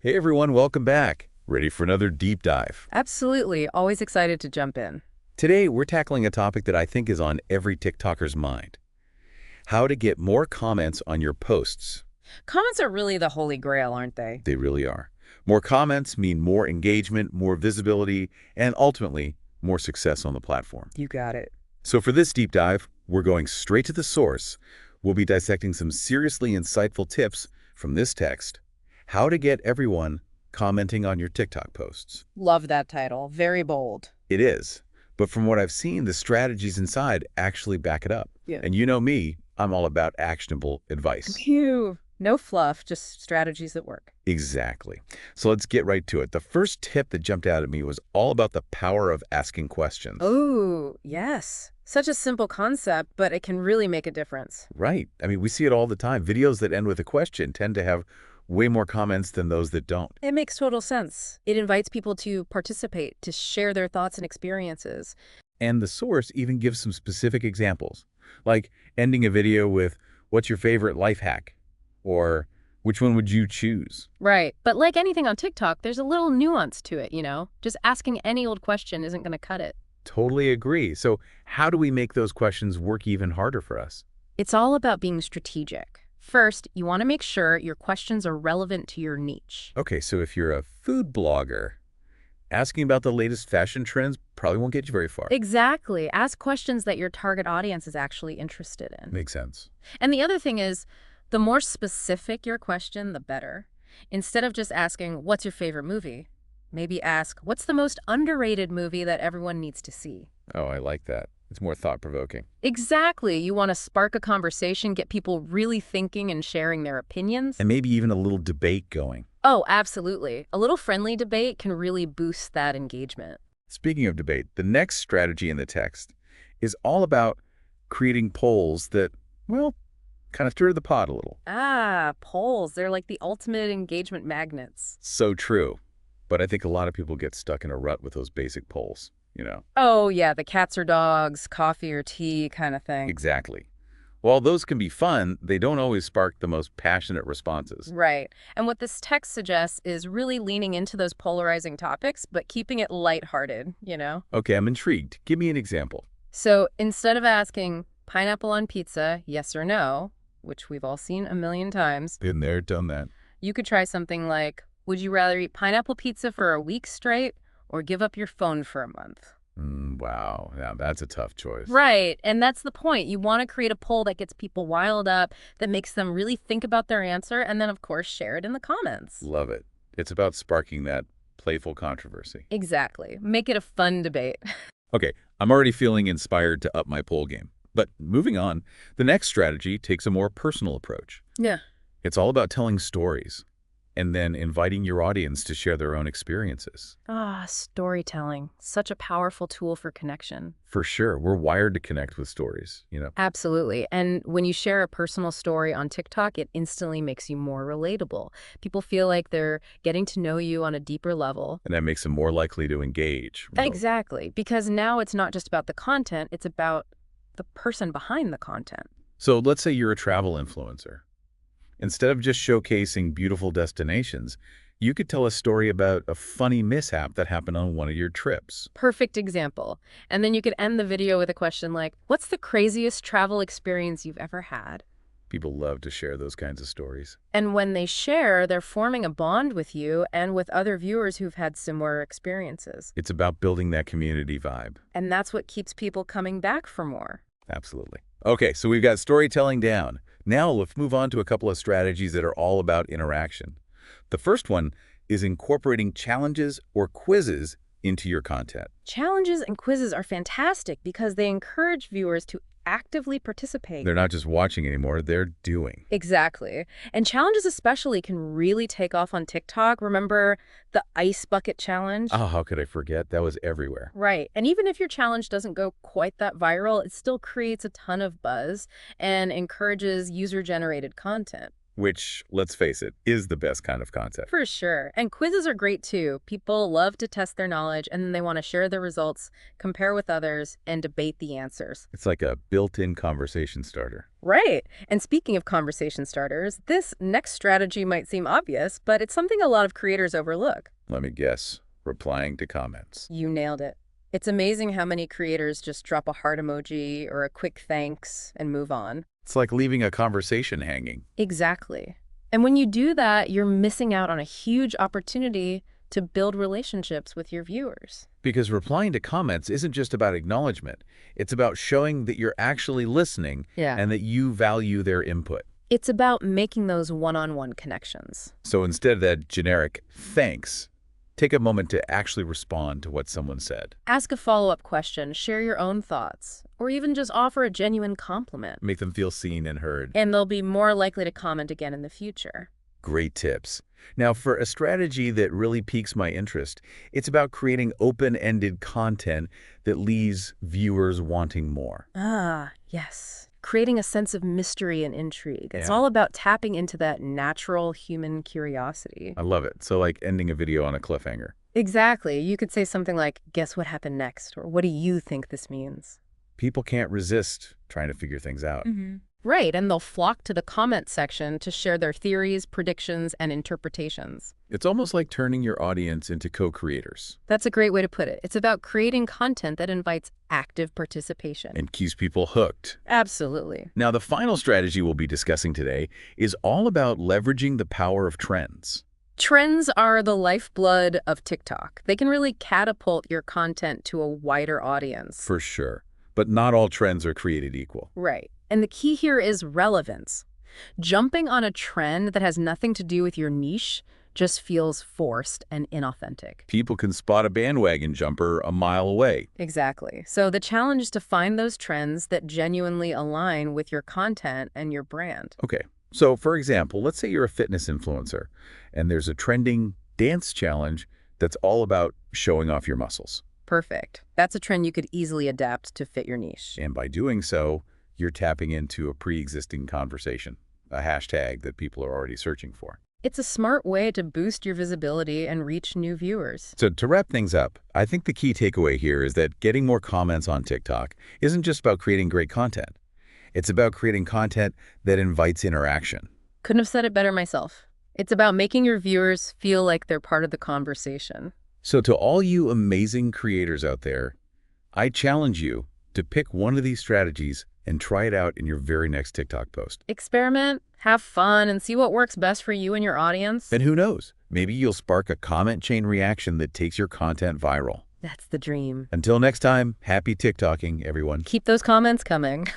Hey everyone, welcome back. Ready for another deep dive. Absolutely. Always excited to jump in. Today, we're tackling a topic that I think is on every TikToker's mind. How to get more comments on your posts. Comments are really the holy grail, aren't they? They really are. More comments mean more engagement, more visibility, and ultimately, more success on the platform. You got it. So for this deep dive, we're going straight to the source. We'll be dissecting some seriously insightful tips from this text. How to get everyone commenting on your TikTok posts. Love that title. Very bold. It is. But from what I've seen, the strategies inside actually back it up. Yeah. And you know me, I'm all about actionable advice. Phew. No fluff, just strategies that work. Exactly. So let's get right to it. The first tip that jumped out at me was all about the power of asking questions. Oh, yes. Such a simple concept, but it can really make a difference. Right. I mean, we see it all the time. Videos that end with a question tend to have way more comments than those that don't. It makes total sense. It invites people to participate, to share their thoughts and experiences. And the source even gives some specific examples, like ending a video with, "What's your favorite life hack?" Or, "Which one would you choose?" Right. But like anything on TikTok, there's a little nuance to it, you know? Just asking any old question isn't going to cut it. Totally agree. So how do we make those questions work even harder for us? It's all about being strategic. First, you want to make sure your questions are relevant to your niche. Okay, so if you're a food blogger, asking about the latest fashion trends probably won't get you very far. Exactly. Ask questions that your target audience is actually interested in. Makes sense. And the other thing is, the more specific your question, the better. Instead of just asking, "What's your favorite movie?" Maybe ask, "What's the most underrated movie that everyone needs to see?" Oh, I like that. It's more thought-provoking. Exactly. You want to spark a conversation, get people really thinking and sharing their opinions. And maybe even a little debate going. Oh, absolutely. A little friendly debate can really boost that engagement. Speaking of debate, the next strategy in the text is all about creating polls that, well, kind of stir the pot a little. Ah, polls. They're like the ultimate engagement magnets. So true. But I think a lot of people get stuck in a rut with those basic polls, you know? Oh, yeah, the cats or dogs, coffee or tea kind of thing. Exactly. While those can be fun, they don't always spark the most passionate responses. Right. And what this text suggests is really leaning into those polarizing topics, but keeping it lighthearted, you know? Okay, I'm intrigued. Give me an example. So instead of asking, "Pineapple on pizza, yes or no?" which we've all seen a million times, Been there, done that. you could try something like, "Would you rather eat pineapple pizza for a week straight or give up your phone for a month?" Wow, yeah, that's a tough choice. Right. And that's the point. You want to create a poll that gets people riled up, that makes them really think about their answer, and then, of course, share it in the comments. Love it. It's about sparking that playful controversy. Exactly. Make it a fun debate. Okay, I'm already feeling inspired to up my poll game. But moving on, the next strategy takes a more personal approach. Yeah. It's all about telling stories and then inviting your audience to share their own experiences. Ah, storytelling. Such a powerful tool for connection. For sure, we're wired to connect with stories, you know. Absolutely. And when you share a personal story on TikTok, it instantly makes you more relatable. People feel like they're getting to know you on a deeper level. And that makes them more likely to engage. Exactly. Because now it's not just about the content, it's about the person behind the content. So let's say you're a travel influencer. Instead of just showcasing beautiful destinations, you could tell a story about a funny mishap that happened on one of your trips. Perfect example. And then you could end the video with a question like, "What's the craziest travel experience you've ever had?" People love to share those kinds of stories. And when they share, they're forming a bond with you and with other viewers who've had similar experiences. It's about building that community vibe. And that's what keeps people coming back for more. Absolutely. Okay, so we've got storytelling down. Now let's move on to a couple of strategies that are all about interaction. The first one is incorporating challenges or quizzes into your content. Challenges and quizzes are fantastic because they encourage viewers to actively participate. They're not just watching anymore, they're doing. Exactly. And challenges especially can really take off on TikTok. Remember the ice bucket challenge? Oh, how could I forget? That was everywhere. Right. And even if your challenge doesn't go quite that viral, it still creates a ton of buzz and encourages user-generated content. which, let's face it, is the best kind of content. For sure. And quizzes are great too. People love to test their knowledge and then they want to share their results, compare with others, and debate the answers. It's like a built-in conversation starter. Right. And speaking of conversation starters, this next strategy might seem obvious, but it's something a lot of creators overlook. Let me guess. Replying to comments. You nailed it. It's amazing how many creators just drop a heart emoji or a quick thanks and move on. It's like leaving a conversation hanging. Exactly. And when you do that, you're missing out on a huge opportunity to build relationships with your viewers. Because replying to comments isn't just about acknowledgement. It's about showing that you're actually listening and that you value their input. It's about making those one-on-one connections. So instead of that generic thanks, take a moment to actually respond to what someone said. Ask a follow-up question, share your own thoughts, or even just offer a genuine compliment. Make them feel seen and heard. And they'll be more likely to comment again in the future. Great tips. Now, for a strategy that really piques my interest, it's about creating open-ended content that leaves viewers wanting more. Ah, yes. Creating a sense of mystery and intrigue. It's Yeah. all about tapping into that natural human curiosity. I love it. So like ending a video on a cliffhanger. Exactly. You could say something like, guess what happened next? Or what do you think this means? People can't resist trying to figure things out. Right, and they'll flock to the comment section to share their theories, predictions, and interpretations. It's almost like turning your audience into co-creators. That's a great way to put it. It's about creating content that invites active participation. And keeps people hooked. Absolutely. Now, the final strategy we'll be discussing today is all about leveraging the power of trends. Trends are the lifeblood of TikTok. They can really catapult your content to a wider audience. For sure. But not all trends are created equal. Right. And the key here is relevance. Jumping on a trend that has nothing to do with your niche just feels forced and inauthentic. People can spot a bandwagon jumper a mile away. Exactly. So the challenge is to find those trends that genuinely align with your content and your brand. Okay, so for example, let's say you're a fitness influencer and there's a trending dance challenge that's all about showing off your muscles. Perfect. That's a trend you could easily adapt to fit your niche. And by doing so, you're tapping into a pre-existing conversation, a hashtag that people are already searching for. It's a smart way to boost your visibility and reach new viewers. So to wrap things up, I think the key takeaway here is that getting more comments on TikTok isn't just about creating great content. It's about creating content that invites interaction. Couldn't have said it better myself. It's about making your viewers feel like they're part of the conversation. So to all you amazing creators out there, I challenge you to pick one of these strategies and try it out in your very next TikTok post. Experiment, have fun, and see what works best for you and your audience. And who knows, maybe you'll spark a comment chain reaction that takes your content viral. That's the dream. Until next time, happy TikToking, everyone. Keep those comments coming.